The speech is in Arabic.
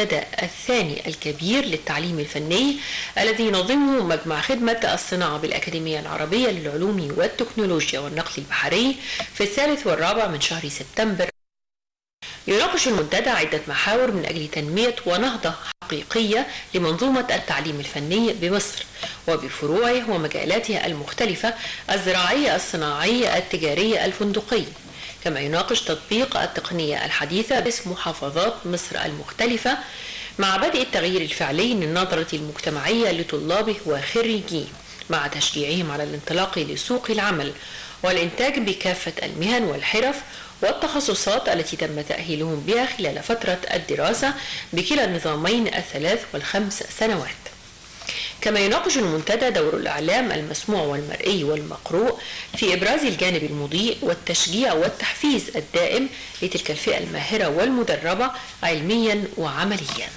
المنتدى الثاني الكبير للتعليم الفني الذي ينظمه مجمع خدمة الصناعة بالأكاديمية العربية للعلوم والتكنولوجيا والنقل البحري في 3 و4 من شهر سبتمبر. يناقش المنتدى عدة محاور من أجل تنمية ونهضة حقيقية لمنظومة التعليم الفني بمصر وبفروعه ومجالاتها المختلفة الزراعية الصناعية التجارية الفندقية، كما يناقش تطبيق التقنية الحديثة باسم محافظات مصر المختلفة مع بدء التغيير الفعلي للنظرة المجتمعية لطلابه وخريجيه مع تشجيعهم على الانطلاق لسوق العمل والإنتاج بكافة المهن والحرف والتخصصات التي تم تأهيلهم بها خلال فترة الدراسة بكلا النظامين ال3 وال5 سنوات. كما يناقش المنتدى دور الإعلام المسموع والمرئي والمقروء في إبراز الجانب المضيء والتشجيع والتحفيز الدائم لتلك الفئة الماهرة والمدربة علميا وعمليا.